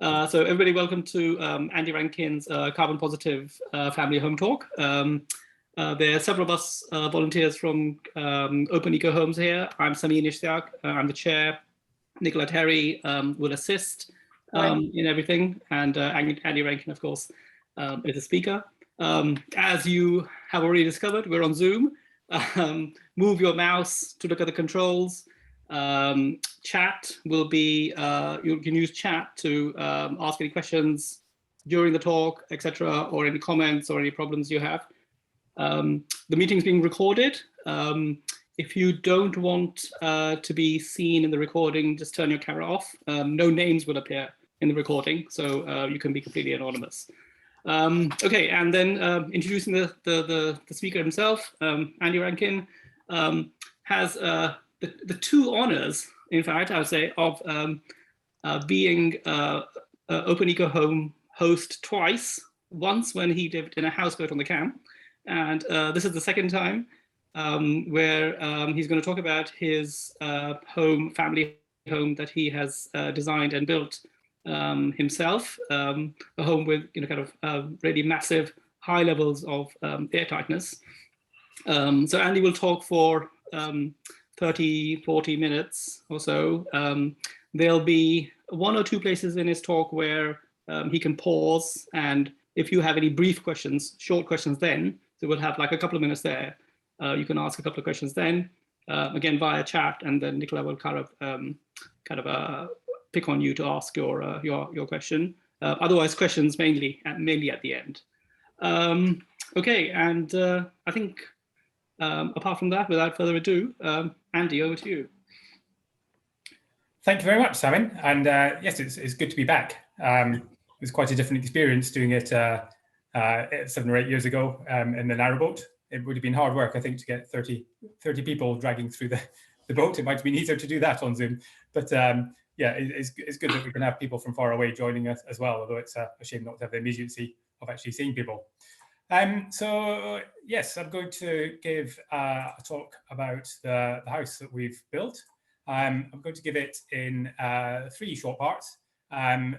So everybody, welcome to Andy Rankin's Carbon Positive Family Home Talk. There are several of us volunteers from Open Eco Homes here. I'm Samin I'm the chair. Nicola Terry will assist in everything. And Andy Rankin, of course, is a speaker. As you have already discovered, we're on Zoom. Move your mouse to look at the controls. Chat will be, you can use chat to ask any questions during the talk, etc., or any comments or any problems you have. The meeting's being recorded. If you don't want to be seen in the recording, just turn your camera off. No names will appear in the recording, so you can be completely anonymous. Okay, and then introducing the speaker himself, Andy Rankin, has the two honors, in fact, I would say, of being Open Eco Home host twice. Once when he lived in a houseboat on the Cam, and this is the second time where he's going to talk about his family home that he has designed and built himself, a home with kind of really massive high levels of air tightness. So Andy will talk for 30-40 minutes or so. There'll be one or two places in his talk where he can pause, and if you have any brief questions, short questions then, so we'll have like a couple of minutes there. You can ask a couple of questions then, again via chat, and then Nicola will kind of pick on you to ask your question. Otherwise, questions mainly at the end. Okay, and I think apart from that, without further ado, Andy, over to you. Thank you very much, Samin. And yes, it's good to be back. It was quite a different experience doing it 7 or 8 years ago in the narrowboat. It would have been hard work, I think, to get 30 people dragging through the boat. It might have been easier to do that on Zoom. But yeah, it's good that we can have people from far away joining us as well, although it's a shame not to have the immediacy of actually seeing people. So yes, I'm going to give a talk about the house that we've built. I'm going to give it in 3 short parts.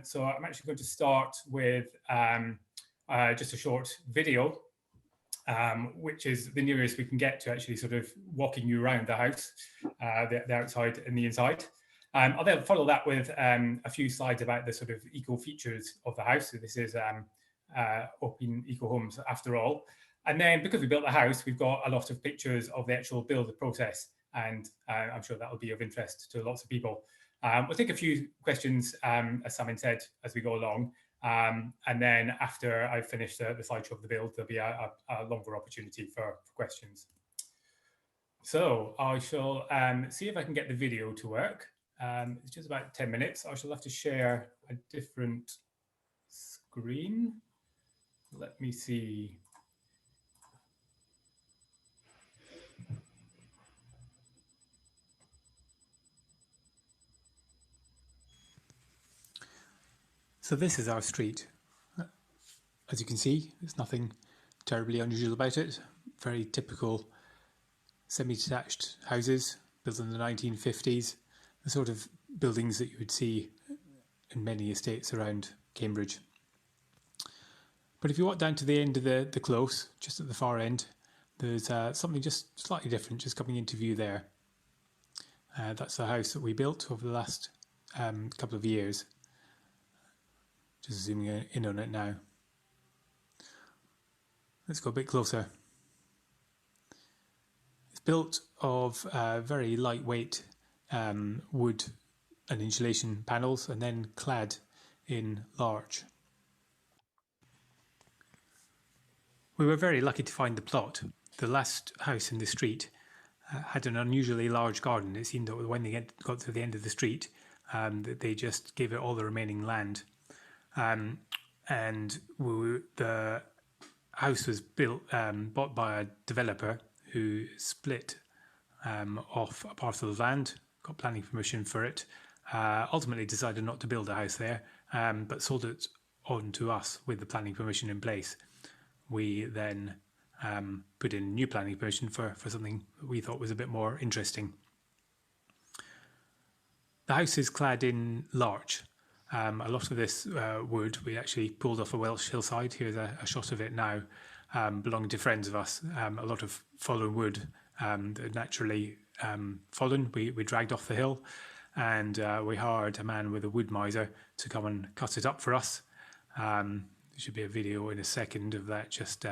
So I'm actually going to start with just a short video, which is the nearest we can get to actually sort of walking you around the house, the outside and the inside. I'll then follow that with a few slides about the sort of eco features of the house. So this is Open Eco Homes after all. And then because we built the house, we've got a lot of pictures of the actual build process. And I'm sure that will be of interest to lots of people. We'll take a few questions, as Samin said, as we go along. And then after I've finished the slideshow of the build, there'll be a longer opportunity for questions. So I shall see if I can get the video to work. It's just about 10 minutes. I shall have to share a different screen. Let me see. So this is our street. As you can see, there's nothing terribly unusual about it. Very typical semi-detached houses built in the 1950s, the sort of buildings that you would see in many estates around Cambridge. But if you walk down to the end of the close, just at the far end, there's something just slightly different just coming into view there. That's the house that we built over the last couple of years. Just zooming in on it now. Let's go a bit closer. It's built of very lightweight wood and insulation panels, and then clad in larch. We were very lucky to find the plot. The last house in the street had an unusually large garden. It seemed that when they got to the end of the street, they just gave it all the remaining land. And the house was bought by a developer who split off a parcel of land, got planning permission for it, ultimately decided not to build a house there, but sold it on to us with the planning permission in place. We then put in new planning permission for something that we thought was a bit more interesting. The house is clad in larch. A lot of this wood we actually pulled off a Welsh hillside. Here's a shot of it now, belonging to friends of us. A lot of fallen wood that had naturally fallen, we dragged off the hill, and we hired a man with a wood miser to come and cut it up for us. There should be a video in a second of that. Just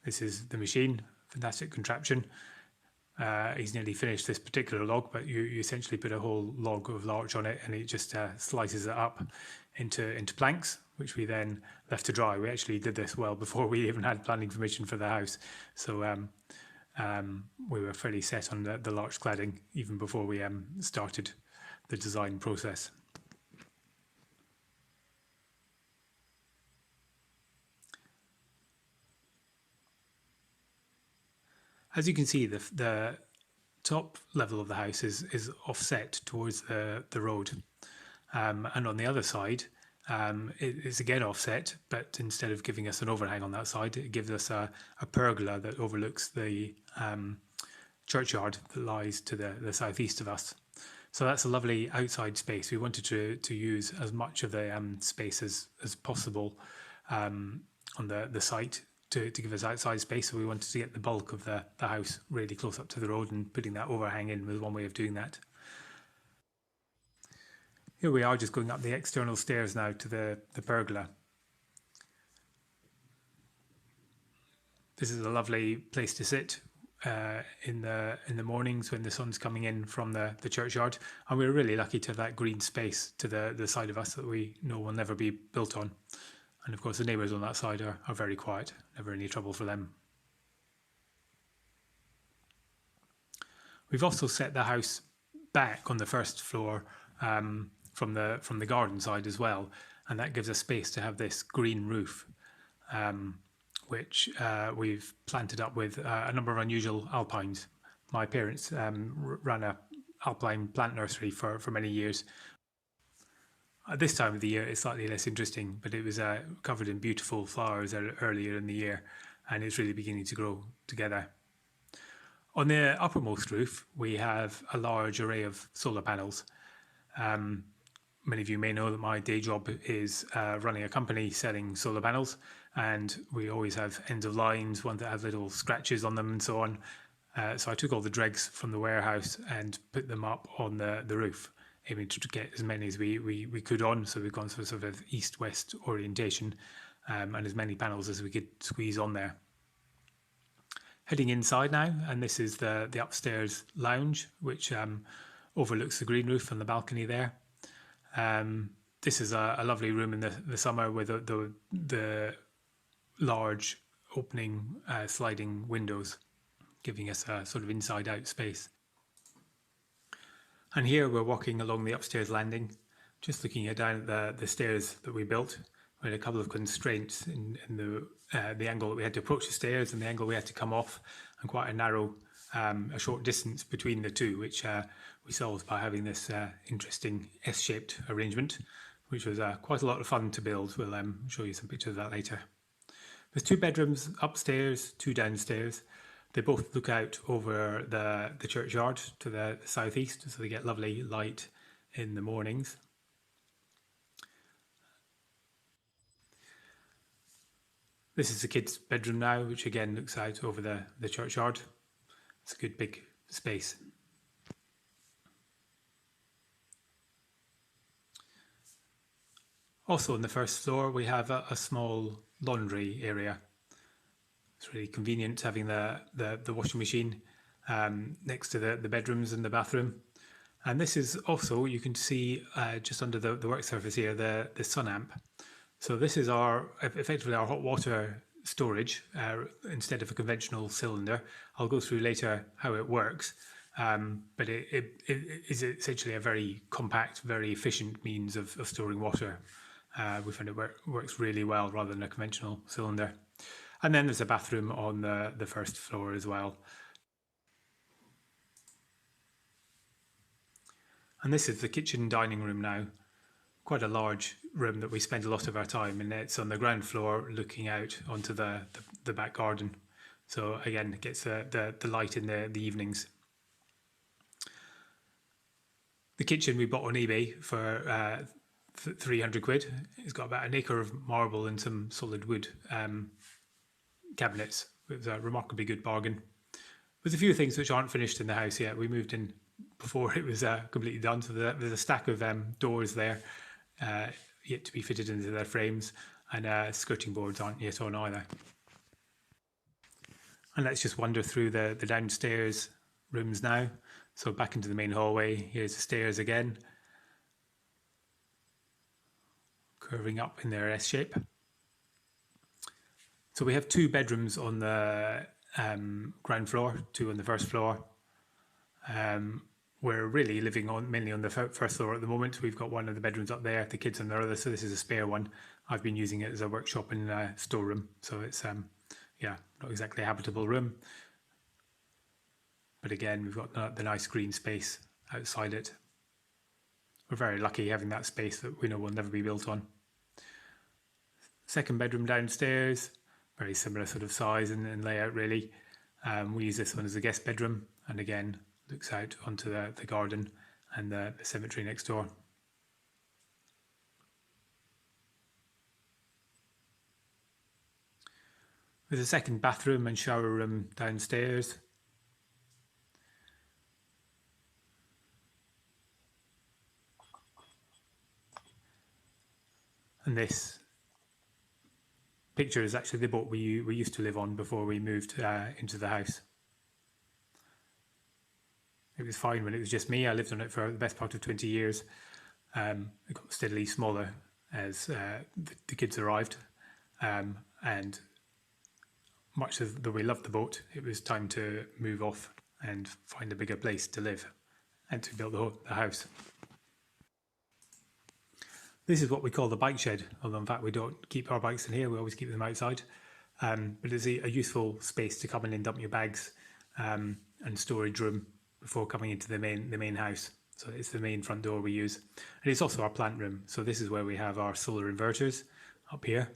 this is the machine, fantastic contraption. He's nearly finished this particular log, but you essentially put a whole log of larch on it, and it just slices it up into planks, which we then left to dry. We actually did this well before we even had planning permission for the house, so we were fairly set on the larch cladding even before we started the design process. As you can see, the top level of the house is offset towards the road, and on the other side it's again offset, but instead of giving us an overhang on that side, it gives us a pergola that overlooks the churchyard that lies to the southeast of us. So that's a lovely outside space. We wanted to use as much of the space as possible on the site to give us outside space. So we wanted to get the bulk of the house really close up to the road, and putting that overhang in was one way of doing that. Here we are, just going up the external stairs now to the pergola. This is a lovely place to sit in the mornings when the sun's coming in from the churchyard, and we're really lucky to have that green space to the side of us that we know will never be built on. And of course the neighbours on that side are very quiet, never any trouble for them. We've also set the house back on the first floor from the garden side as well, and that gives us space to have this green roof, which we've planted up with a number of unusual alpines. My parents ran a alpine plant nursery for many years. At this time of the year it's slightly less interesting, but it was covered in beautiful flowers earlier in the year, and it's really beginning to grow together. On the uppermost roof we have a large array of solar panels. Many of you may know that my day job is running a company selling solar panels, and we always have ends of lines, ones that have little scratches on them and so on. So I took all the dregs from the warehouse and put them up on the roof, aiming to get as many as we could on. So we've gone for sort of east-west orientation, and as many panels as we could squeeze on there. Heading inside now, and this is the upstairs lounge, which overlooks the green roof and the balcony there. This is a lovely room in the summer with the large opening sliding windows, giving us a sort of inside out space. And here we're walking along the upstairs landing, just looking down at the stairs that we built. We had a couple of constraints in the angle that we had to approach the stairs and the angle we had to come off, and quite a narrow, a short distance between the two, which we solved by having this interesting S-shaped arrangement, which was quite a lot of fun to build. We'll show you some pictures of that later. There's 2 bedrooms upstairs, 2 downstairs. They both look out over the churchyard to the southeast, so they get lovely light in the mornings. This is the kids' bedroom now, which again looks out over the churchyard. It's a good big space. Also on the first floor we have a small laundry area. It's really convenient having the washing machine next to the bedrooms and the bathroom. And this is also, you can see just under the work surface here, the sun amp. So this is effectively our hot water storage instead of a conventional cylinder. I'll go through later how it works, but it is essentially a very compact, very efficient means of storing water. We find it works really well rather than a conventional cylinder. And then there's a bathroom on the first floor as well. And this is the kitchen dining room now. Quite a large room that we spend a lot of our time in. It's on the ground floor looking out onto the back garden. So again, it gets the light in the evenings. The kitchen we bought on eBay for 300 quid. It's got about an acre of marble and some solid wood cabinets. It was a remarkably good bargain. There's a few things which aren't finished in the house yet. We moved in before it was completely done, so there's a stack of doors there yet to be fitted into their frames, and skirting boards aren't yet on either. And let's just wander through the downstairs rooms now. So back into the main hallway. Here's the stairs again, curving up in their S shape. So we have 2 bedrooms on the ground floor, 2 on the first floor. We're really living mainly on the first floor at the moment. We've got one of the bedrooms up there, the kids on the other, so this is a spare one. I've been using it as a workshop and storeroom, so it's yeah, not exactly a habitable room. But again, we've got the nice green space outside it. We're very lucky having that space that we know will never be built on. Second bedroom downstairs, very similar sort of size and layout really. We use this one as a guest bedroom, and again looks out onto the garden and the cemetery next door. There's a second bathroom and shower room downstairs. And this picture is actually the boat we used to live on before we moved into the house. It was fine when it was just me. I lived on it for the best part of 20 years. It got steadily smaller as the kids arrived, and much as though we loved the boat, it was time to move off and find a bigger place to live and to build the house. This is what we call the bike shed, although in fact we don't keep our bikes in here, we always keep them outside. But it's a useful space to come in and dump your bags and storage room before coming into the main house. So it's the main front door we use. And it's also our plant room. So this is where we have our solar inverters up here.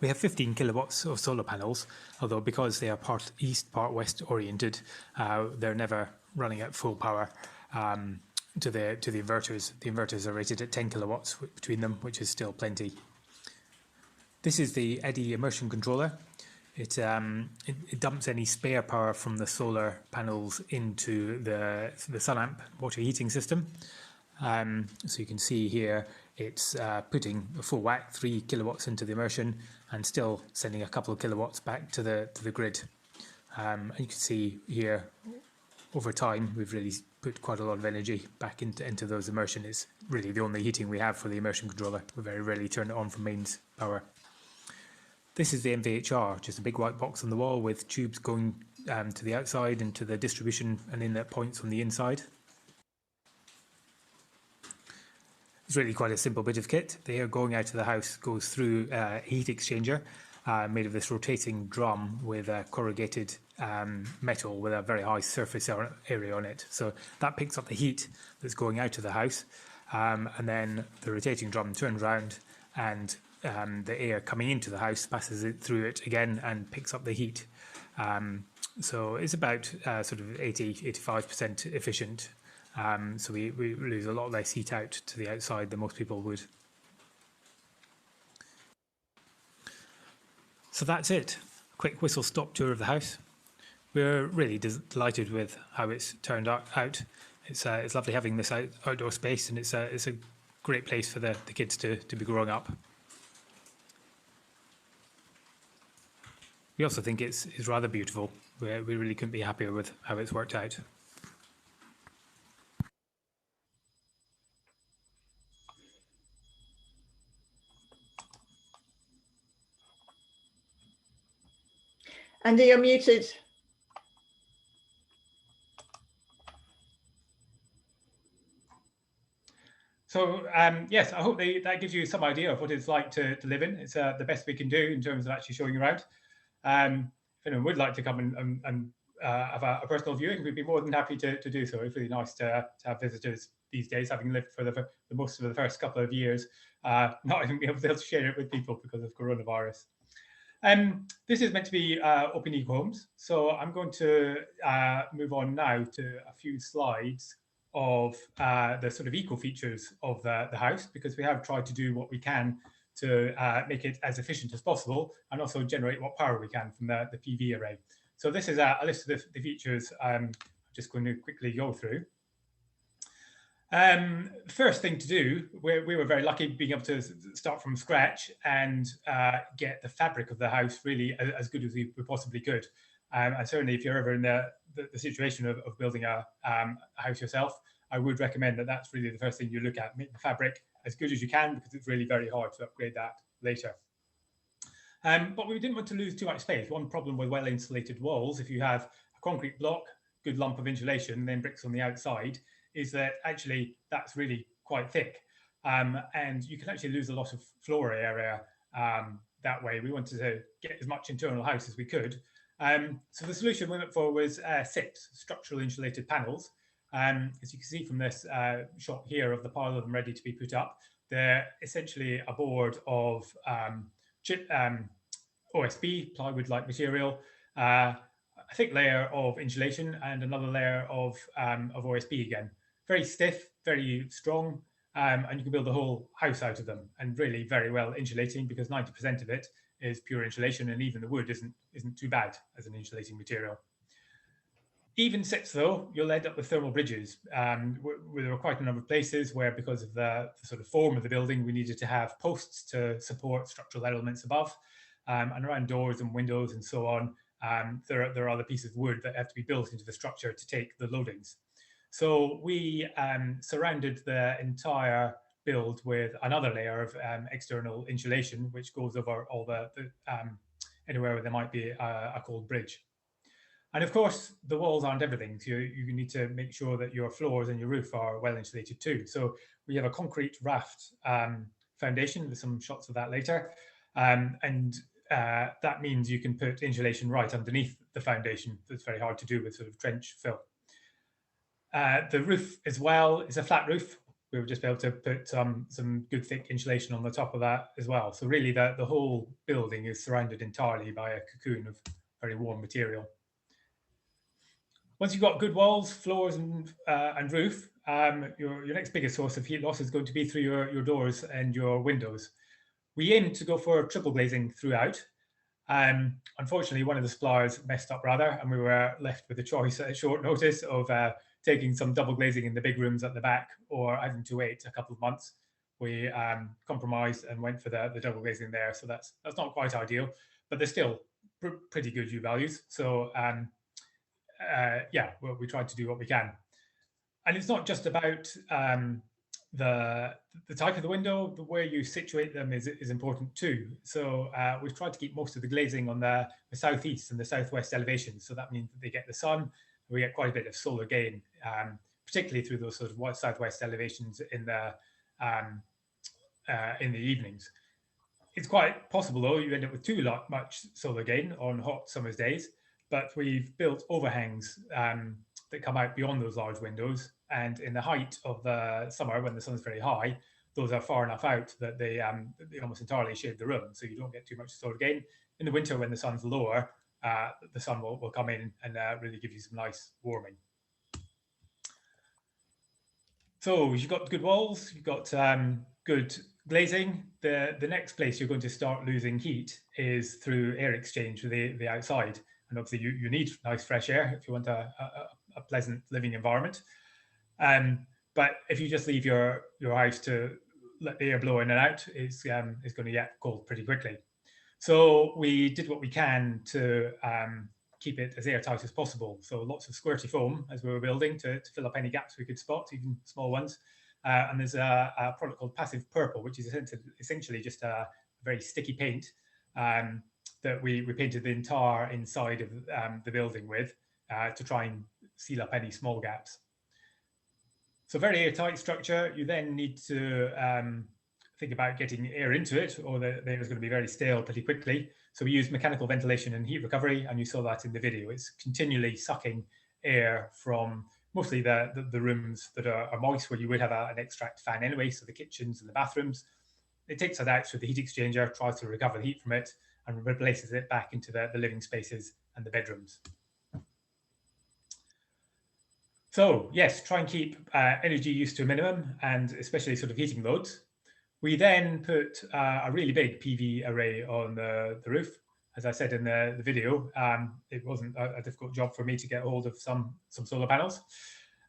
We have 15 kilowatts of solar panels, although because they are part east, part west oriented, they're never running at full power to the inverters. The inverters are rated at 10 kilowatts between them, which is still plenty. This is the eddy immersion controller. It dumps any spare power from the solar panels into the sun amp water heating system. So you can see here it's putting a full whack 3 kilowatts into the immersion and still sending a couple of kilowatts back to the grid. And you can see here over time we've really put quite a lot of energy back into those immersion. It's really the only heating we have for the immersion controller. We very rarely turn it on from mains power. This is the MVHR, just a big white box on the wall with tubes going to the outside and to the distribution and inlet points on the inside. It's really quite a simple bit of kit. The air going out of the house goes through a heat exchanger made of this rotating drum with a corrugated metal with a very high surface area on it. So that picks up the heat that's going out of the house, and then the rotating drum turns around and the air coming into the house passes it through it again and picks up the heat. So it's about sort of 80–85% efficient. So we lose a lot less heat out to the outside than most people would. So that's it. Quick whistle-stop tour of the house. We're really delighted with how it's turned out. It's lovely having this outdoor space, and it's a great place for the kids to be growing up. We also think it's rather beautiful. We really couldn't be happier with how it's worked out. Andy, you're muted. So yes, I hope that gives you some idea of what it's like to live in. It's the best we can do in terms of actually showing you around. If anyone would like to come and have a personal viewing, we'd be more than happy to do so. It's really nice to have visitors these days, having lived for the most of the first couple of years, not even be able to share it with people because of coronavirus. This is meant to be Open Eco Homes, so I'm going to move on now to a few slides of the sort of eco features of the house, because we have tried to do what we can to make it as efficient as possible and also generate what power we can from the PV array. So this is a list of the features I'm just going to quickly go through. First thing to do, we were very lucky being able to start from scratch and get the fabric of the house really as good as we possibly could. And certainly if you're ever in the situation of building a house yourself, I would recommend that that's really the first thing you look at. Make the fabric as good as you can, because it's really very hard to upgrade that later. But we didn't want to lose too much space. One problem with well-insulated walls, if you have a concrete block, good lump of insulation, and then bricks on the outside, is that actually that's really quite thick. And you can actually lose a lot of floor area that way. We wanted to get as much internal house as we could. So the solution we went for was 6 structural insulated panels. As you can see from this shot here of the pile of them ready to be put up, they're essentially a board of OSB, plywood-like material, a thick layer of insulation, and another layer of OSB again. Very stiff, very strong, and you can build the whole house out of them, and really very well insulating, because 90% of it is pure insulation, and even the wood isn't too bad as an insulating material. Even 6 though, you'll end up with thermal bridges. There were quite a number of places where, because of the sort of form of the building, we needed to have posts to support structural elements above, and around doors and windows and so on. There are other pieces of wood that have to be built into the structure to take the loadings. So we surrounded the entire build with another layer of external insulation, which goes over all the anywhere where there might be a cold bridge. And of course, the walls aren't everything. So you need to make sure that your floors and your roof are well insulated too. So we have a concrete raft foundation. There's some shots of that later. That means you can put insulation right underneath the foundation. That's very hard to do with sort of trench fill. The roof as well is a flat roof. We would just be able to put some good thick insulation on the top of that as well. So really the whole building is surrounded entirely by a cocoon of very warm material. Once you've got good walls, floors and roof, your next biggest source of heat loss is going to be through your doors and your windows. We aim to go for triple glazing throughout. Unfortunately, one of the suppliers messed up rather, and we were left with a choice at short notice of taking some double glazing in the big rooms at the back, or having to wait a couple of months. We compromised and went for the double glazing there. So that's not quite ideal, but they're still pretty good U values. So yeah, well, we tried to do what we can. And it's not just about the type of the window, the way you situate them is important too. So we've tried to keep most of the glazing on the southeast and the southwest elevations. So that means that they get the sun. We get quite a bit of solar gain, particularly through those sort of southwest elevations in the evenings. It's quite possible though you end up with too much solar gain on hot summer's days, but we've built overhangs that come out beyond those large windows. And in the height of the summer, when the sun's very high, those are far enough out that they almost entirely shade the room, so you don't get too much solar gain. In the winter, when the sun's lower, the sun will come in and really give you some nice warming. So you've got good walls, you've got good glazing. The next place you're going to start losing heat is through air exchange with the outside. And obviously you need nice fresh air if you want a pleasant living environment. But if you just leave your house to let the air blow in and out, it's going to get cold pretty quickly. So we did what we can to keep it as airtight as possible. So lots of squirty foam as we were building to fill up any gaps we could spot, even small ones. And there's a product called Passive Purple, which is essentially just a very sticky paint that we painted the entire inside of the building with to try and seal up any small gaps. So very airtight structure. You then need to think about getting air into it, or the air is going to be very stale pretty quickly. So we use mechanical ventilation and heat recovery, and you saw that in the video. It's continually sucking air from mostly the rooms that are moist, where you would have an extract fan anyway, so the kitchens and the bathrooms. It takes that out through the heat exchanger, tries to recover the heat from it, and replaces it back into the living spaces and the bedrooms. So yes, try and keep energy use to a minimum, and especially sort of heating loads. We then put a really big PV array on the roof. As I said in the video, it wasn't a difficult job for me to get hold of some solar panels.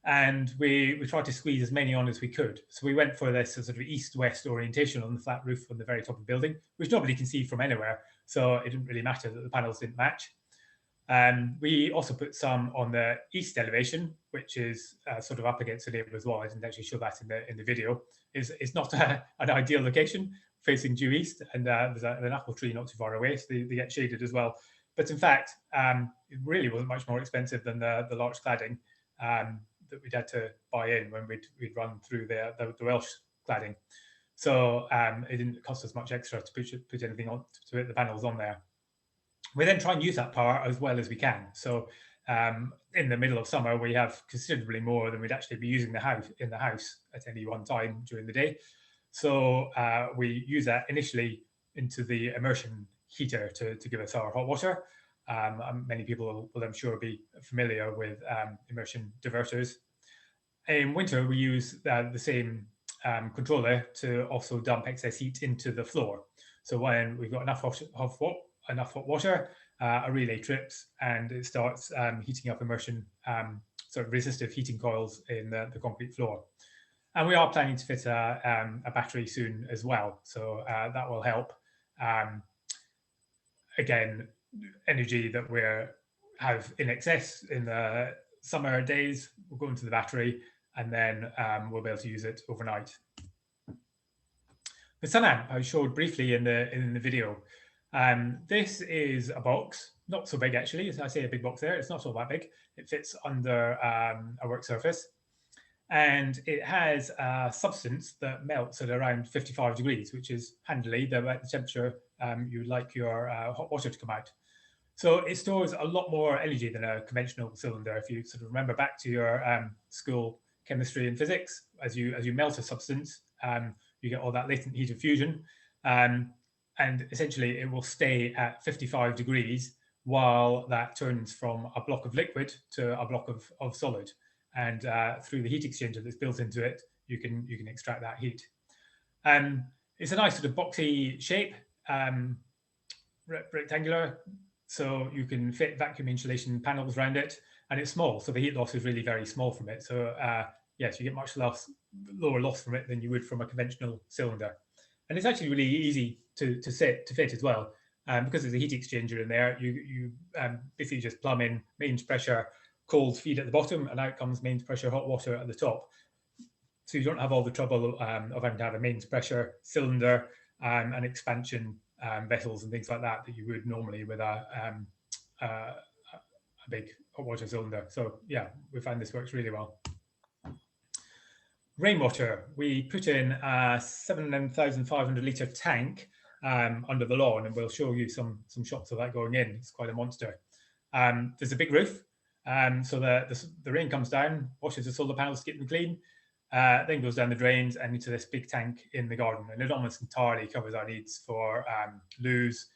And we tried to squeeze as many on as we could. So we went for this sort of east-west orientation on the flat roof on the very top of the building, which nobody can see from anywhere. So it didn't really matter that the panels didn't match. We also put some on the east elevation, which is sort of up against the neighbour's wall. I didn't actually show that in the video. It's not an ideal location, facing due east, and there's an apple tree not too far away, so they get shaded as well. But in fact, it really wasn't much more expensive than the large cladding that we'd had to buy in when we'd run through the Welsh cladding. So it didn't cost us much extra to put anything on to put the panels on there. We then try and use that power as well as we can. So in the middle of summer, we have considerably more than we'd actually be using in the house at any one time during the day. So we use that initially into the immersion heater to give us our hot water. Many people will, I'm sure, be familiar with immersion diverters. In winter, we use the same controller to also dump excess heat into the floor. So when we've got enough hot water, a relay trips and it starts heating up immersion, sort of resistive heating coils in the concrete floor. And we are planning to fit a battery soon as well. So that will help. Again, energy that we have in excess in the summer days will go into the battery, and then we'll be able to use it overnight. The sun amp I showed briefly in the video. This is a box, not so big actually. As I say, a big box there. It's not all that big. It fits under a work surface, and it has a substance that melts at around 55 degrees, which is handily the temperature you'd like your hot water to come out. So it stores a lot more energy than a conventional cylinder. If you sort of remember back to your school chemistry and physics, as you melt a substance, you get all that latent heat of fusion. And essentially, it will stay at 55 degrees while that turns from a block of liquid to a block of solid. And through the heat exchanger that's built into it, you can extract that heat. It's a nice sort of boxy shape, rectangular, so you can fit vacuum insulation panels around it, and it's small, so the heat loss is really very small from it. So yes, you get much lower loss from it than you would from a conventional cylinder. And it's actually really easy to fit as well, because there's a heat exchanger in there. You basically just plumb in mains pressure cold feed at the bottom, and out comes mains pressure hot water at the top. So you don't have all the trouble of having to have a mains pressure cylinder and expansion vessels and things like that you would normally with a big hot water cylinder. So yeah, we find this works really well. Rainwater, we put in a 7,500 litre tank under the lawn, and we'll show you some shots of that going in. It's quite a monster. There's a big roof, so the rain comes down, washes the solar panels to keep them clean, then goes down the drains and into this big tank in the garden, and it almost entirely covers our needs for loos.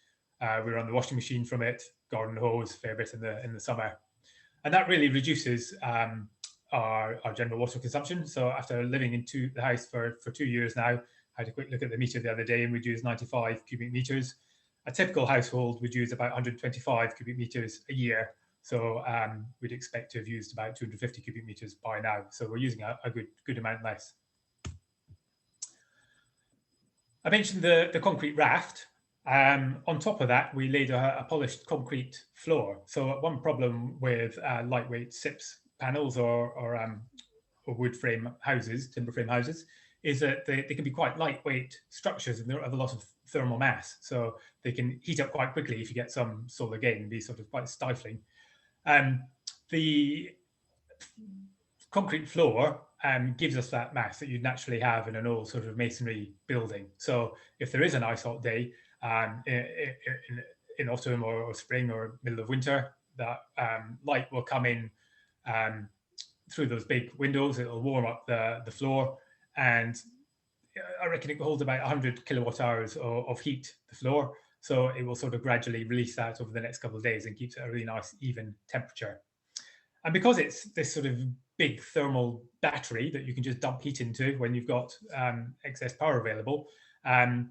We run the washing machine from it, garden hose, fair bit in the summer, and that really reduces our general water consumption. So after living in the house for 2 years now, I had a quick look at the meter the other day, and we'd use 95 cubic meters. A typical household would use about 125 cubic meters a year. So we'd expect to have used about 250 cubic meters by now. So we're using a good amount less. I mentioned the concrete raft. On top of that, we laid a polished concrete floor. So one problem with lightweight SIPS panels or wood frame houses, timber frame houses, is that they can be quite lightweight structures and they don't have a lot of thermal mass. So they can heat up quite quickly if you get some solar gain and be sort of quite stifling. The concrete floor gives us that mass that you'd naturally have in an old sort of masonry building. So if there is a nice hot day in autumn or spring or middle of winter, that light will come in through those big windows. It'll warm up the floor, and I reckon it holds about 100 kilowatt hours of heat, the floor. So it will sort of gradually release that over the next couple of days and keeps it a really nice even temperature. And because it's this sort of big thermal battery that you can just dump heat into when you've got excess power available, I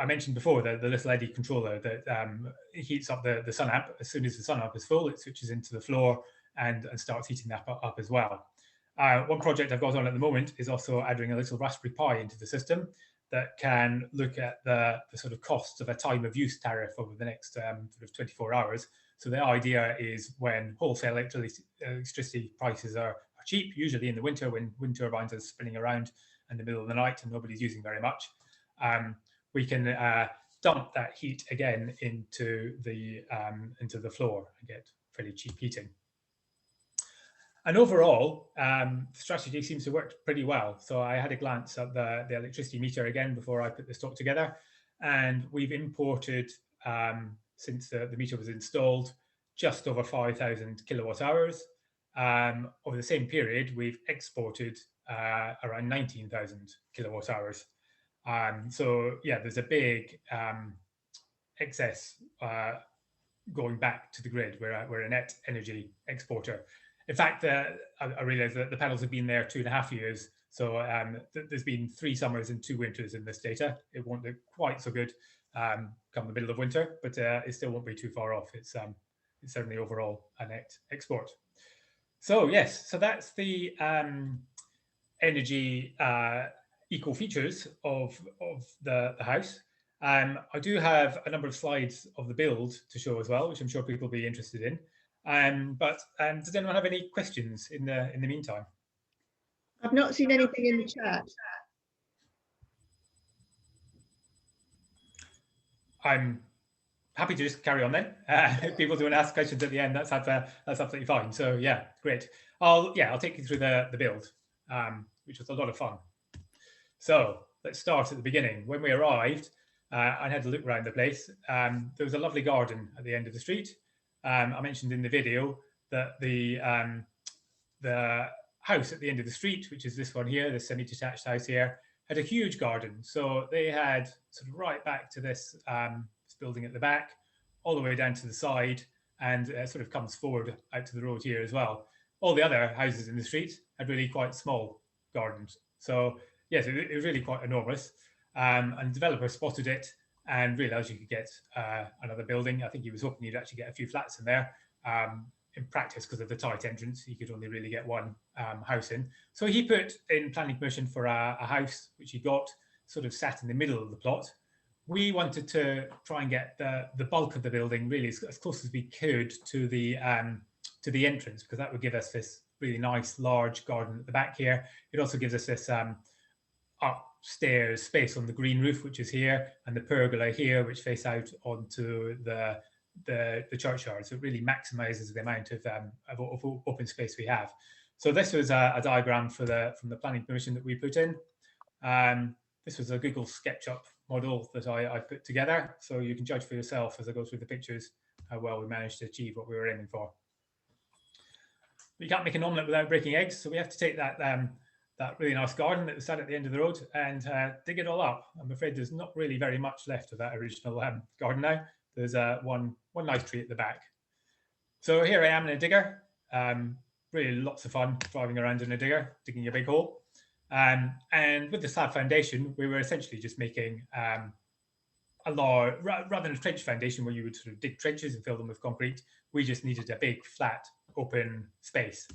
mentioned before the little eddy controller that heats up the sun amp. As soon as the sun amp is full, it switches into the floor and starts heating that up as well. One project I've got on at the moment is also adding a little Raspberry Pi into the system that can look at the sort of costs of a time of use tariff over the next sort of 24 hours. So the idea is when wholesale electricity prices are cheap, usually in the winter when wind turbines are spinning around in the middle of the night and nobody's using very much, we can dump that heat again into the floor and get fairly cheap heating. And overall, the strategy seems to work pretty well. So I had a glance at the electricity meter again before I put this talk together, and we've imported, since the meter was installed, just over 5,000 kilowatt hours. Over the same period, we've exported around 19,000 kilowatt hours. So yeah, there's a big excess going back to the grid. We're a net energy exporter. In fact, I realized that the panels have been there 2.5 years. So there's been 3 summers and 2 winters in this data. It won't look quite so good come the middle of winter, but it still won't be too far off. It's certainly overall a net export. So yes, so that's the energy eco features of the house. I do have a number of slides of the build to show as well, which I'm sure people will be interested in. But does anyone have any questions in the meantime? I've not seen anything in the chat. I'm happy to just carry on then. If people do want to ask questions at the end, that's absolutely fine. So yeah, great. I'll take you through the build, which was a lot of fun. So let's start at the beginning. When we arrived, I had to look around the place. There was a lovely garden at the end of the street. I mentioned in the video that the house at the end of the street, which is this one here, the semi-detached house here, had a huge garden. So they had sort of right back to this building at the back, all the way down to the side, and sort of comes forward out to the road here as well. All the other houses in the street had really quite small gardens. So yes, it was really quite enormous. And the developer spotted it and realized you could get another building. I think he was hoping you'd actually get a few flats in there. In practice, because of the tight entrance, he could only really get one house in. So he put in planning permission for a house, which he got sort of sat in the middle of the plot. We wanted to try and get the bulk of the building really as close as we could to the entrance, because that would give us this really nice large garden at the back here. It also gives us this upstairs space on the green roof, which is here, and the pergola here, which face out onto the churchyard. So it really maximizes the amount of open space we have. So this was a diagram from the planning permission that we put in. This was a Google SketchUp model that I put together. So you can judge for yourself as I go through the pictures how well we managed to achieve what we were aiming for. But you can't make an omelette without breaking eggs. So we have to take that really nice garden that was sat at the end of the road and dig it all up. I'm afraid there's not really very much left of that original garden now. There's one nice tree at the back. So here I am in a digger. Really lots of fun driving around in a digger, digging a big hole. And with the slab foundation, we were essentially just making rather than a trench foundation where you would sort of dig trenches and fill them with concrete, we just needed a big, flat, open space.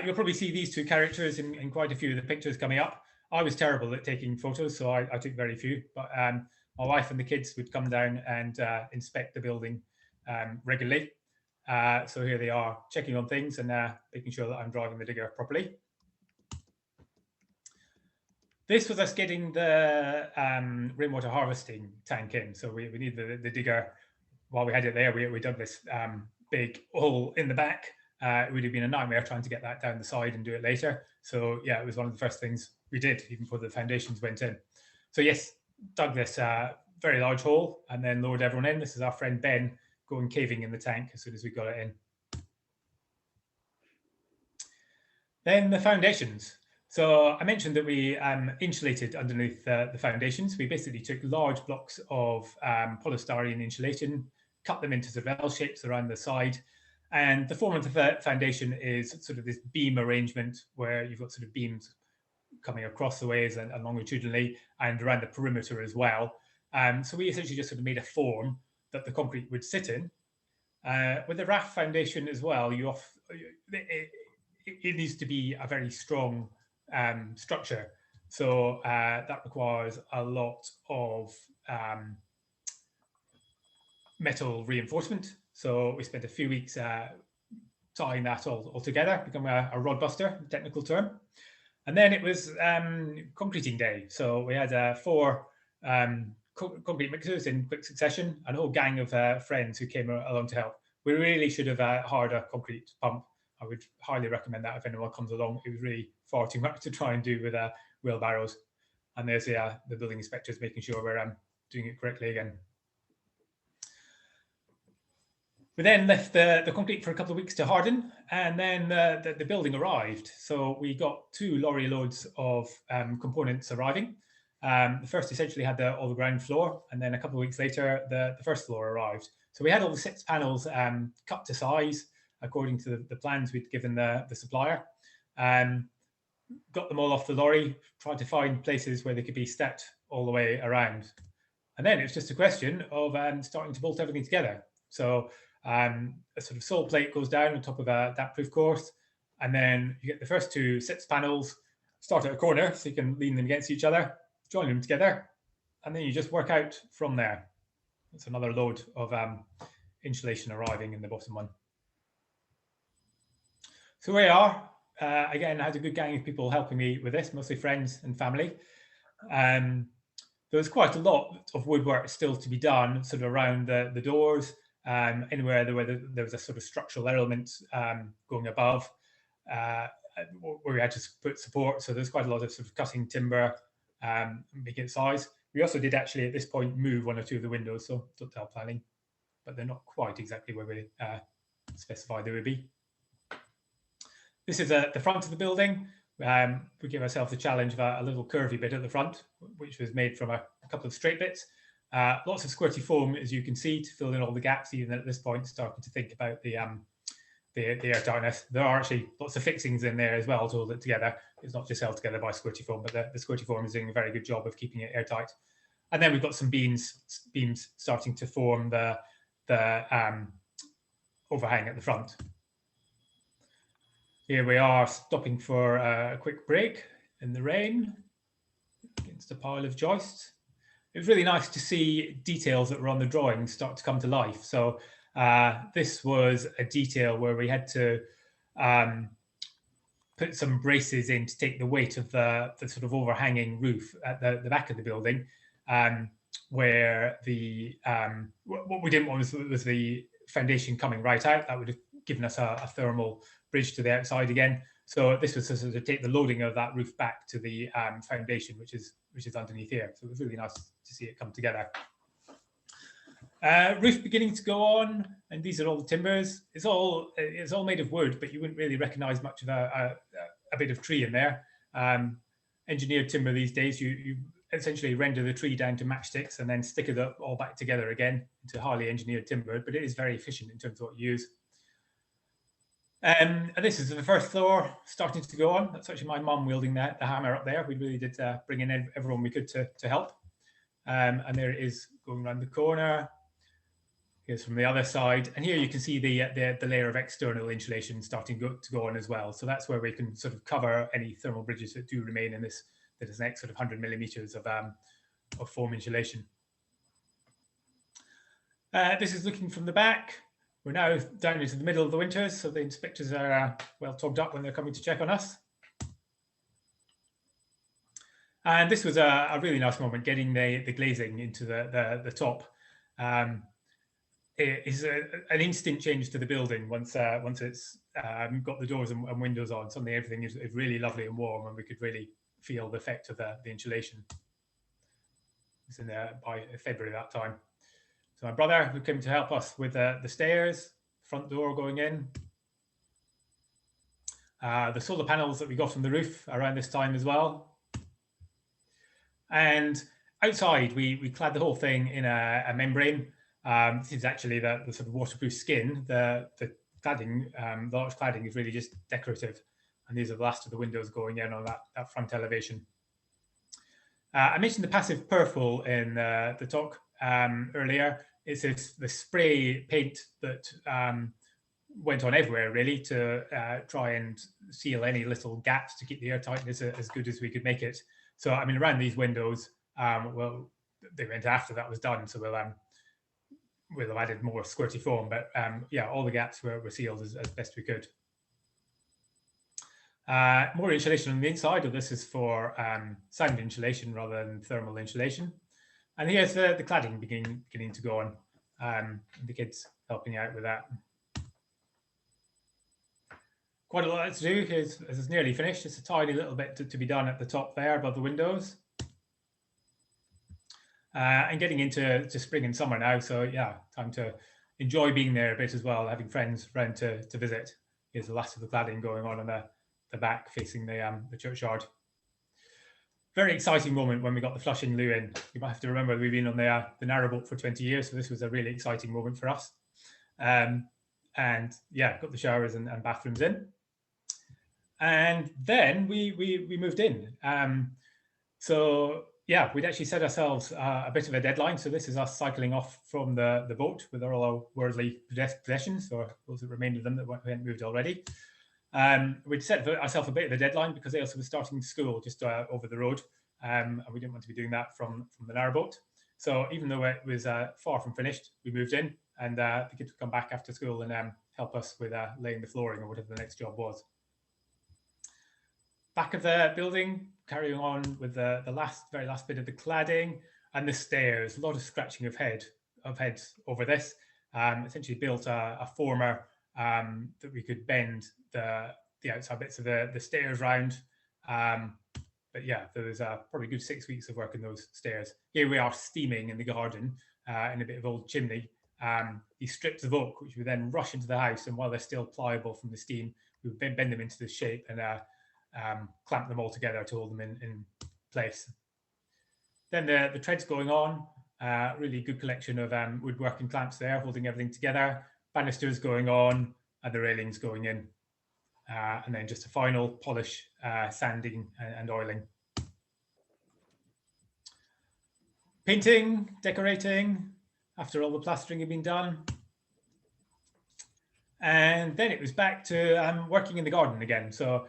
You'll probably see these two characters in quite a few of the pictures coming up. I was terrible at taking photos, so I took very few, but my wife and the kids would come down and inspect the building regularly. So here they are, checking on things and making sure that I'm driving the digger properly. This was us getting the rainwater harvesting tank in. So we need the digger. While we had it there, we dug this big hole in the back. It would have been a nightmare trying to get that down the side and do it later. So yeah, it was one of the first things we did, even before the foundations went in. So yes, dug this very large hole and then lowered everyone in. This is our friend Ben going caving in the tank as soon as we got it in. Then the foundations. So I mentioned that we insulated underneath the foundations. We basically took large blocks of polystyrene insulation, cut them into sort of L shapes around the side, And the form of the foundation is sort of this beam arrangement where you've got sort of beams coming across the ways and longitudinally and around the perimeter as well. So we essentially just sort of made a form that the concrete would sit in. With the raft foundation as well, it needs to be a very strong structure. So that requires a lot of metal reinforcement. So we spent a few weeks tying that all together, becoming a rod buster, technical term. And then it was concreting day. So we had 4 concrete mixers in quick succession, and a whole gang of friends who came along to help. We really should have hired a concrete pump. I would highly recommend that if anyone comes along. It was really far too much to try and do with wheelbarrows. And there's the building inspectors making sure we're doing it correctly again. We then left the concrete for a couple of weeks to harden, and then the building arrived. So we got 2 lorry loads of components arriving. The first essentially had all the ground floor, and then a couple of weeks later, the first floor arrived. So we had all the 6 panels cut to size according to the plans we'd given the supplier. Got them all off the lorry, tried to find places where they could be stacked all the way around. And then it was just a question of starting to bolt everything together. So a sort of sole plate goes down on top of a damp-proof course, and then you get the first 2 6 panels, start at a corner so you can lean them against each other, join them together, and then you just work out from there. That's another load of insulation arriving in the bottom one. So here we are. Again, I had a good gang of people helping me with this, mostly friends and family. There was quite a lot of woodwork still to be done, sort of around the doors, anywhere there was a sort of structural element going above, where we had to put support. So there's quite a lot of sort of cutting timber, making it size. We also did actually at this point move 1 or 2 of the windows, so ductile planning, but they're not quite exactly where we specified they would be. This is the front of the building. We gave ourselves the challenge of a little curvy bit at the front, which was made from a couple of straight bits. Lots of squirty foam, as you can see, to fill in all the gaps, even at this point, starting to think about the airtightness. There are actually lots of fixings in there as well to hold it together. It's not just held together by squirty foam, but the squirty foam is doing a very good job of keeping it airtight. And then we've got some beams starting to form the overhang at the front. Here we are stopping for a quick break in the rain against a pile of joists. It was really nice to see details that were on the drawing start to come to life. So this was a detail where we had to put some braces in to take the weight of the sort of overhanging roof at the back of the building, where what we didn't want was the foundation coming right out. That would have given us a thermal bridge to the outside again. So this was to sort of take the loading of that roof back to the foundation, which is underneath here. So it was really nice to see it come together. Roof beginning to go on, and these are all the timbers. It's all made of wood, but you wouldn't really recognise much of a bit of tree in there. Engineered timber these days, you essentially render the tree down to matchsticks and then stick it up all back together again into highly engineered timber, but it is very efficient in terms of what you use. And this is the first floor starting to go on. That's actually my mum wielding the hammer up there. We really did bring in everyone we could to help. And there it is going around the corner. Here's from the other side. And here you can see the layer of external insulation starting to go on as well. So that's where we can sort of cover any thermal bridges that do remain in this next sort of 100 millimeters of foam insulation. This is looking from the back. We're now down into the middle of the winters, so the inspectors are well togged up when they're coming to check on us. And this was a really nice moment, getting the glazing into the top. It is an instant change to the building once it's got the doors and windows on. Suddenly everything is really lovely and warm, and we could really feel the effect of the insulation. It's in there by February that time. So my brother, who came to help us with the stairs, front door going in. The solar panels that we got from the roof around this time as well. And outside, we clad the whole thing in a membrane. This is actually the sort of waterproof skin. The cladding, the arch cladding is really just decorative. And these are the last of the windows going in on that front elevation. I mentioned the passive purple in the talk earlier. It's the spray paint that went on everywhere, really, to try and seal any little gaps to keep the air tightness as good as we could make it. So, I mean, around these windows, well, they went after that was done, so we'll have added more squirty foam, but yeah, all the gaps were sealed as best we could. More insulation on the inside, of this is for sound insulation rather than thermal insulation. And here's the cladding beginning to go on, the kids helping out with that. Quite a lot to do. It's nearly finished. It's a tiny little bit to be done at the top there above the windows. And getting into spring and summer now, so yeah, time to enjoy being there a bit as well, having friends around to visit. Here's the last of the cladding going on the back facing the churchyard. Very exciting moment when we got the flushing loo in. You might have to remember we've been on the narrowboat for 20 years, so this was a really exciting moment for us. And yeah, got the showers and bathrooms in. And then we moved in. So yeah, we'd actually set ourselves a bit of a deadline. So this is us cycling off from the boat with all our worldly possessions, or those that remained of them that hadn't moved already. We'd set ourselves a bit of a deadline because they also were starting school just over the road, and we didn't want to be doing that from the narrowboat. So even though it was far from finished, we moved in, and the kids would come back after school and help us with laying the flooring or whatever the next job was. Back of the building, carrying on with the very last bit of the cladding and the stairs. A lot of scratching of heads over this. Essentially built a former that we could bend the outside bits of the stairs round. But yeah, there was probably a good 6 weeks of work in those stairs. Here we are steaming in the garden in a bit of old chimney. These strips of oak, which we then rush into the house, and while they're still pliable from the steam, we would bend them into this shape and clamp them all together to hold them in place. Then the treads going on, really good collection of woodworking clamps there, holding everything together. Banisters going on, and the railings going in. And then just a final polish, sanding and oiling. Painting, decorating, after all the plastering had been done. And then it was back to working in the garden again. So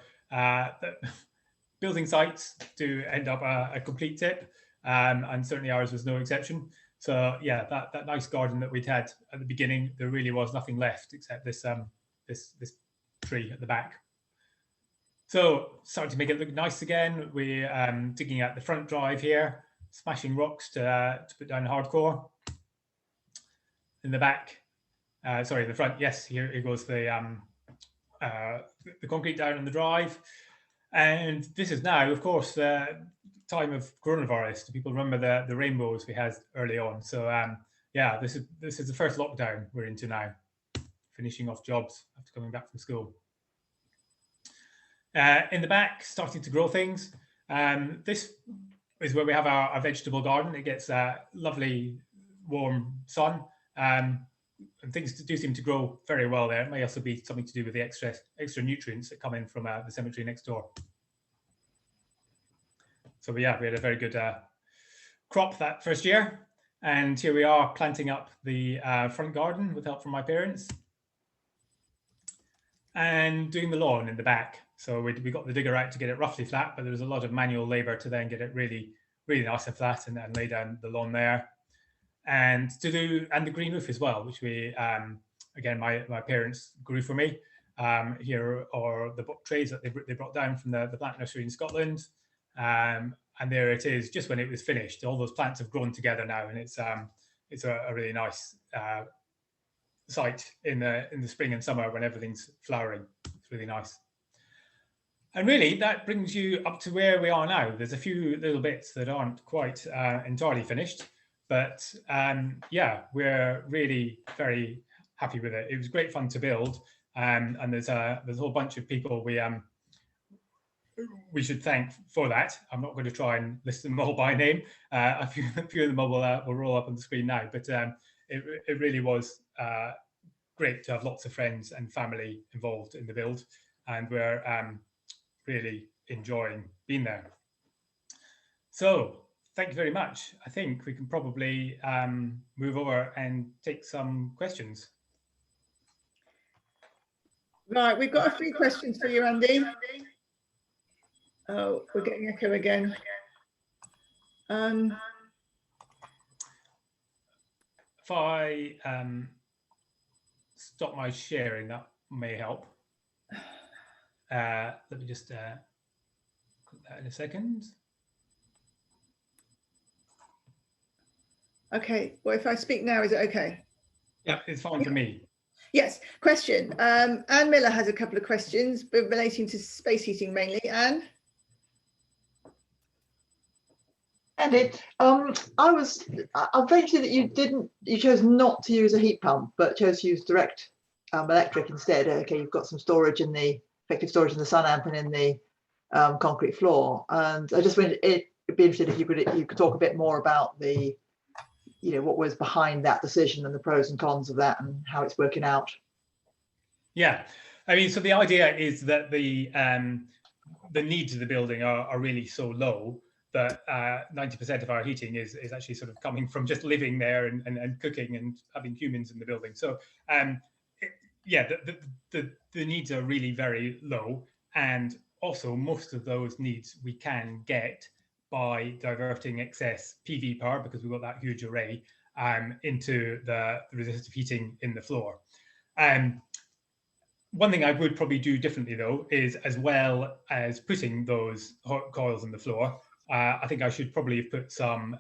building sites do end up a complete tip, and certainly ours was no exception. So yeah, that nice garden that we'd had at the beginning, there really was nothing left except this this tree at the back. So starting to make it look nice again. We digging out the front drive here, smashing rocks to put down hardcore. In the back, sorry, the front. Yes, here goes the concrete down on the drive. And this is now, of course, the time of coronavirus. Do people remember the rainbows we had early on? So yeah, this is the first lockdown we're into now, finishing off jobs after coming back from school. In the back, starting to grow things. This is where we have our vegetable garden. It gets lovely warm sun, and things do seem to grow very well there. It may also be something to do with the extra nutrients that come in from the cemetery next door. So yeah, we had a very good crop that first year, and here we are planting up the front garden with help from my parents, and doing the lawn in the back. So we got the digger out to get it roughly flat, but there was a lot of manual labour to then get it really nice and flat, and lay down the lawn there. And the green roof as well, which we again my parents grew for me. Here are the book trays that they brought down from the plant nursery in Scotland, and there it is, just when it was finished. All those plants have grown together now, and it's a really nice site in the spring and summer when everything's flowering. It's really nice. And really, that brings you up to where we are now. There's a few little bits that aren't quite entirely finished. But yeah, we're really very happy with it. It was great fun to build, and there's a whole bunch of people we should thank for that. I'm not going to try and list them all by name. A few of them will roll up on the screen now. But it really was great to have lots of friends and family involved in the build, and we're really enjoying being there. So thank you very much. I think we can probably move over and take some questions. Right, we've got a few questions for you, Andy. Oh, we're getting echo again. If I stop my sharing, that may help. Let me just put that in a second. Okay, well, if I speak now, is it okay? Yeah, it's fine for me. Yes, question. Anne Miller has a couple of questions, but relating to space heating mainly. Anne? Andy, I've ventured that you chose not to use a heat pump, but chose to use direct electric instead. Okay, you've got some storage in the effective storage in the sun amp and in the concrete floor. And I just wanted, it'd be interested if you could talk a bit more about the, what was behind that decision and the pros and cons of that and how it's working out. Yeah, I mean, so the idea is that the needs of the building are really so low that 90% of our heating is actually sort of coming from just living there and cooking and having humans in the building. So yeah, the needs are really very low, and also most of those needs we can get by diverting excess PV power, because we've got that huge array, into the resistive heating in the floor. One thing I would probably do differently, though, is as well as putting those hot coils on the floor, I think I should probably have put some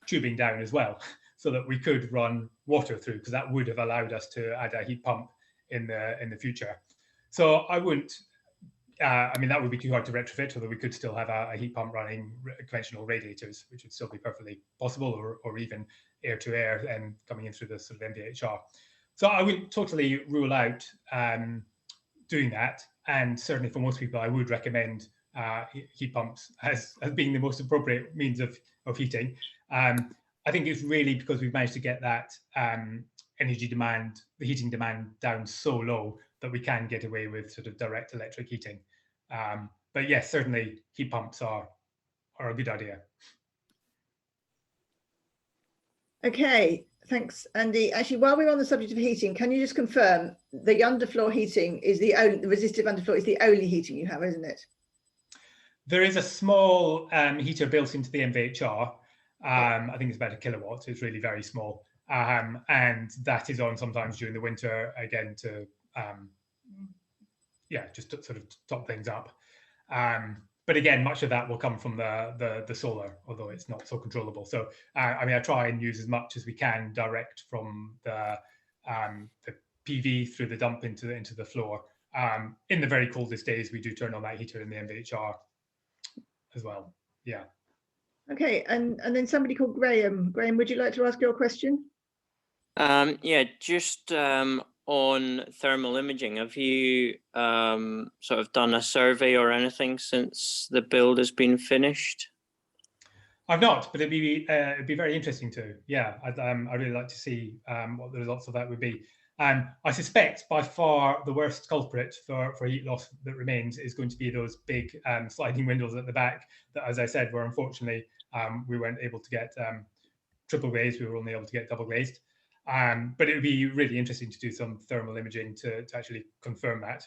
tubing down as well, so that we could run water through, because that would have allowed us to add a heat pump in the future. So I wouldn't. I mean, that would be too hard to retrofit, although we could still have a heat pump running conventional radiators, which would still be perfectly possible, or even air to air and coming in through the sort of MVHR. So I would totally rule out doing that, and certainly for most people, I would recommend heat pumps as being the most appropriate means of heating. I think it's really because we've managed to get that energy demand, the heating demand, down so low that we can get away with sort of direct electric heating. But yes, certainly heat pumps are a good idea. Okay, thanks, Andy. Actually, while we're on the subject of heating, can you just confirm the underfloor heating is the resistive underfloor is the only heating you have, isn't it? There is a small heater built into the MVHR. I think it's about 1 kilowatt. It's really very small. And that is on sometimes during the winter, again, to, just to sort of top things up. But again, much of that will come from the solar, although it's not so controllable. So, I mean, I try and use as much as we can direct from the PV through the dump into the floor. In the very coldest days, we do turn on that heater in the MVHR as well. Yeah. Okay, and then somebody called Graham. Graham, would you like to ask your question? Yeah, just on thermal imaging, have you sort of done a survey or anything since the build has been finished? I've not, but it'd be very interesting to. Yeah, I'd really like to see what the results of that would be. I suspect by far the worst culprit for heat loss that remains is going to be those big sliding windows at the back that, as I said, were unfortunately we weren't able to get triple glazed. We were only able to get double glazed. But it would be really interesting to do some thermal imaging to actually confirm that.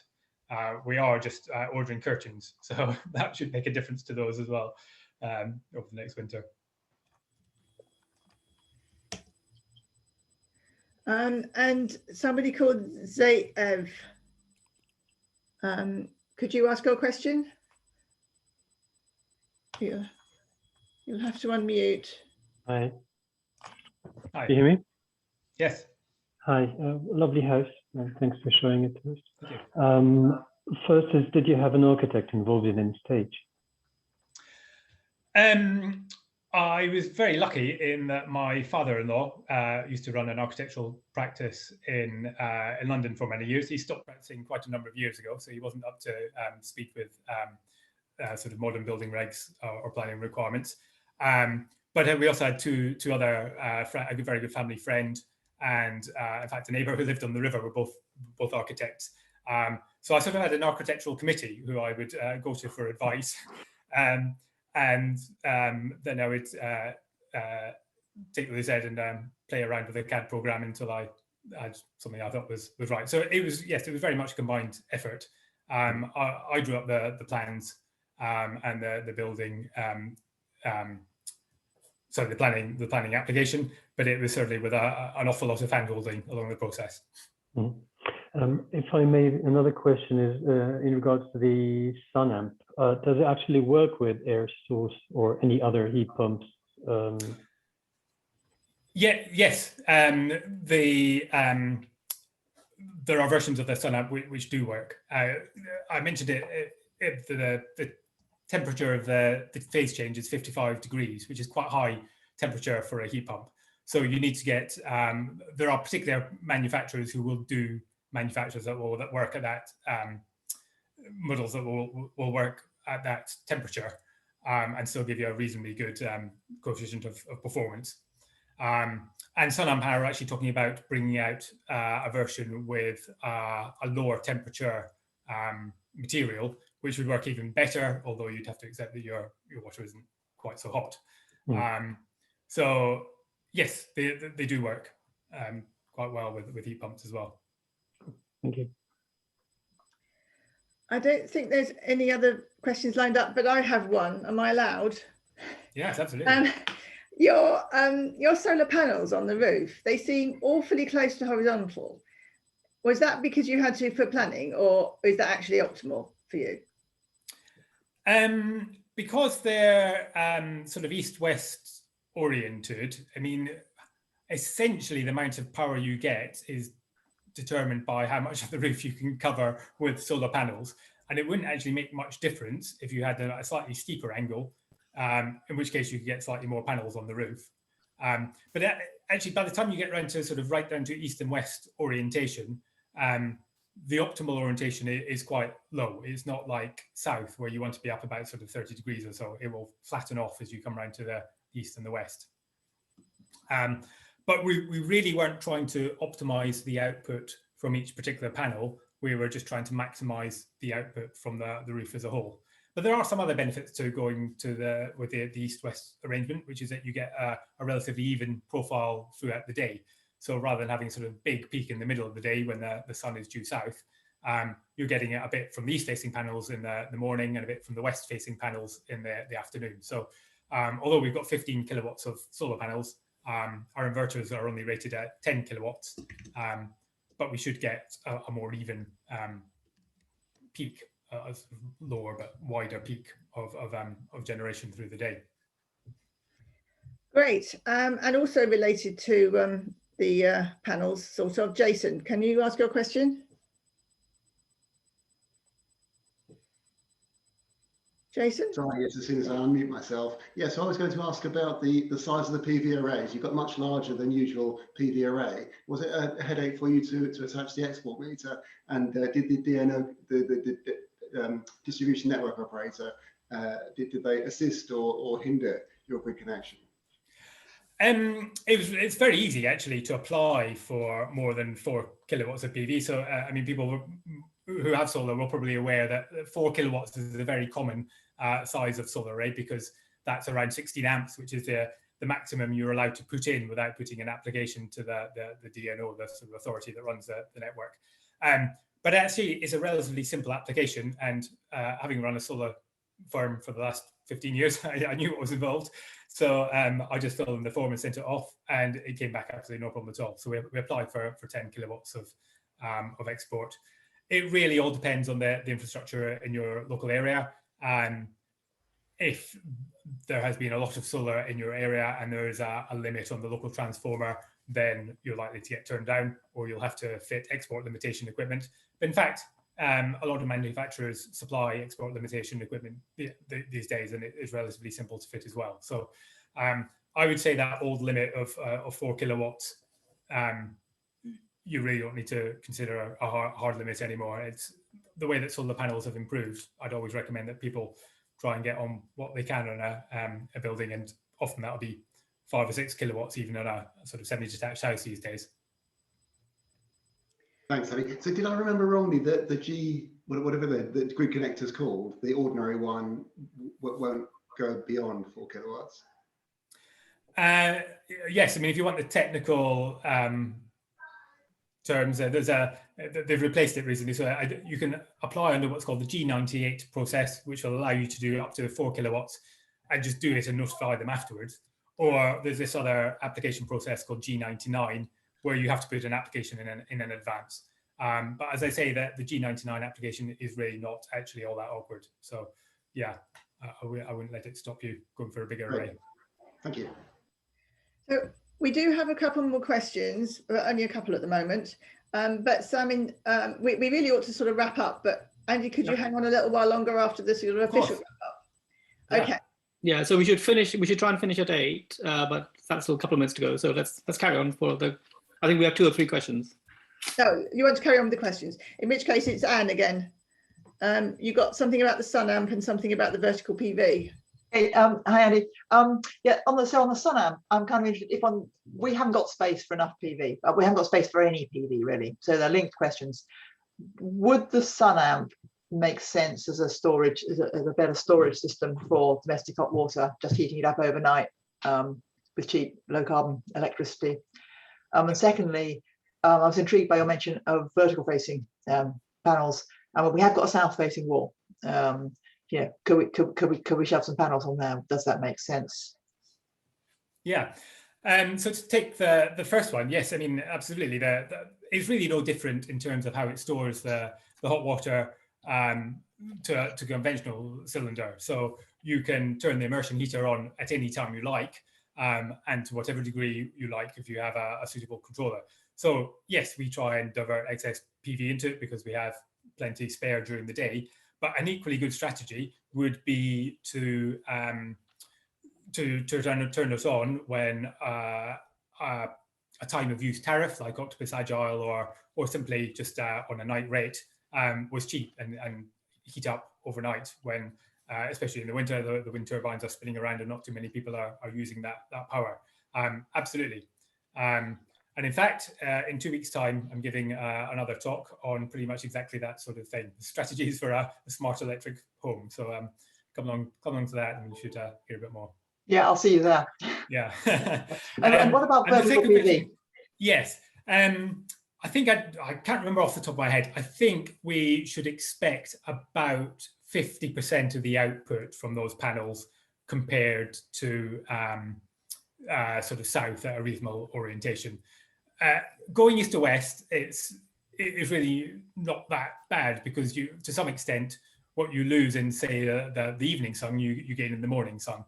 We are just ordering curtains, so that should make a difference to those as well over the next winter. And somebody called Zaev. Could you ask your question? You'll have to unmute. Hi. Hi. Can you hear me? Yes. Hi. Lovely house. Thanks for showing it to us. First is, did you have an architect involved in stage? I was very lucky in that my father-in-law used to run an architectural practice in London for many years. He stopped practicing quite a number of years ago, so he wasn't up to speed with sort of modern building regs or planning requirements. But we also had two other, a very good family friend and in fact, a neighbour who lived on the river were both architects. So I sort of had an architectural committee who I would go to for advice, and then I would take what they said and play around with the CAD program until I had something I thought was right. So it was, yes, it was very much a combined effort. I drew up the plans and the building, sorry, the planning application, but it was certainly with an awful lot of hand-holding along the process. If I may, another question is in regards to the sun amp. Does it actually work with air source or any other heat pumps? Yes. There are versions of the sun amp which do work. I mentioned the temperature of the phase change is 55 degrees, which is quite high temperature for a heat pump. So you need to get, there are particular manufacturers who will do manufacturers that work at that, models that will work at that temperature and still give you a reasonably good coefficient of performance. And Sun Power are actually talking about bringing out a version with a lower temperature material, which would work even better, although you'd have to accept that your water isn't quite so hot. So yes, they do work quite well with heat pumps as well. Thank you. I don't think there's any other questions lined up, but I have one. Am I allowed? Yes, absolutely. Your solar panels on the roof, they seem awfully close to horizontal. Was that because you had to for planning, or is that actually optimal for you? Because they're sort of east-west oriented, I mean, essentially the amount of power you get is determined by how much of the roof you can cover with solar panels. And it wouldn't actually make much difference if you had a slightly steeper angle, in which case you could get slightly more panels on the roof. But actually, by the time you get around to sort of right down to east and west orientation, the optimal orientation is quite low. It's not like south where you want to be up about sort of 30 degrees or so. It will flatten off as you come around to the east and the west. But we really weren't trying to optimize the output from each particular panel. We were just trying to maximize the output from the roof as a whole. But there are some other benefits to going to with the east-west arrangement, which is that you get a relatively even profile throughout the day. So rather than having sort of big peak in the middle of the day when the sun is due south, you're getting it a bit from the east-facing panels in the morning and a bit from the west-facing panels in the afternoon. So although we've got 15 kilowatts of solar panels, our inverters are only rated at 10 kilowatts, but we should get a more even peak, a lower but wider peak of generation through the day. Great, and also related to the panels, sort of. Jason, can you ask your question? Jason? Sorry, yes, as soon as I unmute myself. Yeah, so I was going to ask about the size of the PV arrays. You've got much larger than usual PV array. Was it a headache for you to attach the export meter? And did the DNO, the distribution network operator, did they assist or hinder your grid connection? It's very easy actually to apply for more than 4 kilowatts of PV. So I mean, people who have solar will probably aware that 4 kilowatts is a very common size of solar array, because that's around 16 amps, which is the maximum you're allowed to put in without putting an application to the DNO, the sort of authority that runs the network. But actually, it's a relatively simple application, and having run a solar firm for the last 15 years, I knew what was involved. So I just filled in the form and sent it off, and it came back absolutely no problem at all. So we applied for 10 kilowatts of export. It really all depends on the infrastructure in your local area. If there has been a lot of solar in your area and there is a limit on the local transformer, then you're likely to get turned down, or you'll have to fit export limitation equipment. But in fact, a lot of manufacturers supply export limitation equipment these days, and it is relatively simple to fit as well. So I would say that old limit of 4 kilowatts, you really don't need to consider a hard limit anymore. It's the way that solar panels have improved. I'd always recommend that people try and get on what they can on a building, and often that'll be 5 or 6 kilowatts, even on a sort of semi-detached house these days. Thanks, Abby. So did I remember wrongly that the G, whatever the grid connector is called, the ordinary one won't go beyond 4 kilowatts? Yes, I mean, if you want the technical terms, they've replaced it recently, so you can apply under what's called the G98 process, which will allow you to do up to 4 kilowatts and just do it and notify them afterwards. Or there's this other application process called G99, where you have to put an application in advance. But as I say, that the G99 application is really not actually all that awkward. So yeah, I wouldn't let it stop you going for a bigger array. Thank you. So we do have a couple more questions, only a couple at the moment. But Samin, we really ought to sort of wrap up. But Andy, could you hang on a little while longer after the sort of official wrap up? Yeah. Okay. Yeah, so we should finish. We should try and finish at 8, but that's still a couple of minutes to go. So let's carry on for the. I think we have 2 or 3 questions. No, you want to carry on with the questions. In which case, it's Anne again. You got something about the sun amp and something about the vertical PV. Hey, hi Andy. Yeah, on the sun amp, I'm kind of interested. We haven't got space for enough PV. We haven't got space for any PV really. So they're linked questions. Would the sun amp make sense as a storage, as a better storage system for domestic hot water, just heating it up overnight with cheap low carbon electricity? And secondly, I was intrigued by your mention of vertical facing panels. We have got a south facing wall. Yeah, could we shove some panels on there? Does that make sense? Yeah. So to take the first one, yes, I mean, absolutely. It's really no different in terms of how it stores the hot water to a conventional cylinder. So you can turn the immersion heater on at any time you like, and to whatever degree you like if you have a suitable controller. So yes, we try and divert excess PV into it because we have plenty spare during the day. But an equally good strategy would be to turn us on when a time of use tariff like Octopus Agile or simply just on a night rate was cheap and heat up overnight when, especially in the winter, the wind turbines are spinning around and not too many people are using that power. Absolutely. And in fact, in 2 weeks' time, I'm giving another talk on pretty much exactly that sort of thing, strategies for a smart electric home. So come along to that and you should hear a bit more. Yeah, I'll see you there. Yeah. and what about vertical PV? Yes. I think I can't remember off the top of my head. I think we should expect about 50% of the output from those panels compared to sort of south at a reasonable orientation. Going east to west, it's really not that bad because you, to some extent, what you lose in, say, the evening sun, you gain in the morning sun.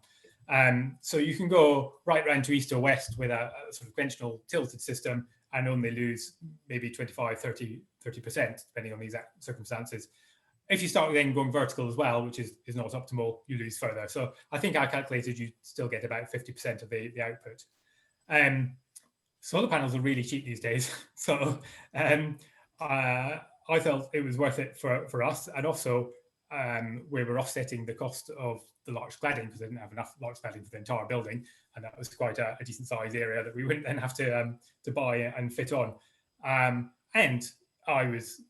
So you can go right round to east or west with a sort of conventional tilted system and only lose maybe 25, 30%, depending on the exact circumstances. If you start then going vertical as well, which is not optimal, you lose further. So I think I calculated you still get about 50% of the output. Solar panels are really cheap these days. So I felt it was worth it for us. And also we were offsetting the cost of the large cladding because they didn't have enough large cladding for the entire building. And that was quite a decent size area that we wouldn't then have to buy and fit on. And I was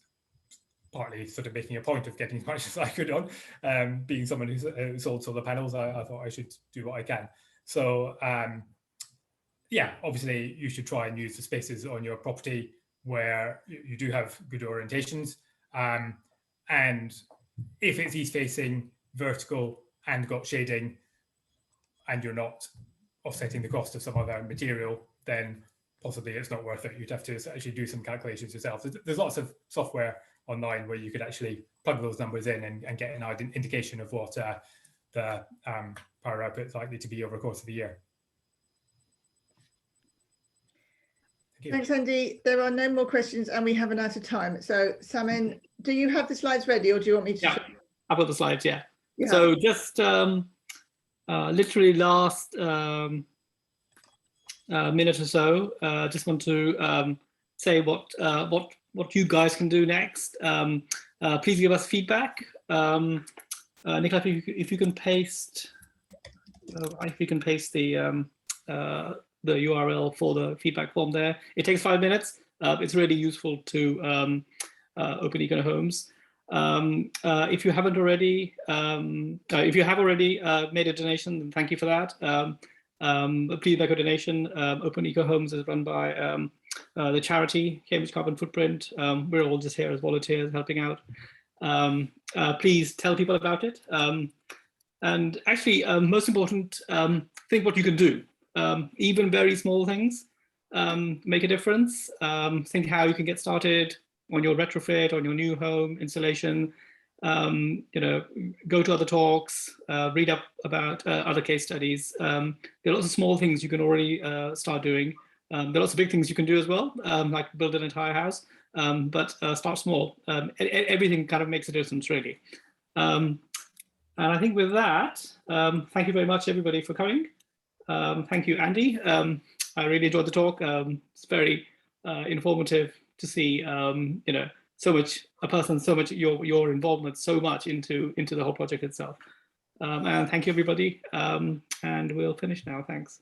partly sort of making a point of getting as much as I could on. Being someone who sold solar panels, I thought I should do what I can. So yeah, obviously you should try and use the spaces on your property where you do have good orientations. And if it's east facing, vertical and got shading, and you're not offsetting the cost of some other material, then possibly it's not worth it. You'd have to actually do some calculations yourself. There's lots of software online where you could actually plug those numbers in and get an indication of what the power output is likely to be over the course of the year. Thanks, Andy. There are no more questions and we have run out of time. So, Samin, do you have the slides ready or do you want me to? Yeah, I've got the slides, yeah. You so just literally last minute or so, just want to say what you guys can do next. Please give us feedback. Nicola, if you can paste, the URL for the feedback form there. It takes 5 minutes. it's really useful to Open Eco Homes. If you haven't already, if you have already made a donation, then thank you for that. Please make a donation. Open Eco Homes is run by the charity Cambridge Carbon Footprint. We're all just here as volunteers helping out. Please tell people about it. And actually, most important, think what you can do. Even very small things make a difference. Think how you can get started on your retrofit, on your new home installation. Go to other talks, read up about other case studies. There are lots of small things you can already start doing. There are lots of big things you can do as well, like build an entire house, but start small. Everything kind of makes a difference, really. And I think with that, thank you very much, everybody, for coming. Thank you, Andy. I really enjoyed the talk. It's very informative to see, so much your involvement so much into the whole project itself. And thank you, everybody. And we'll finish now. Thanks.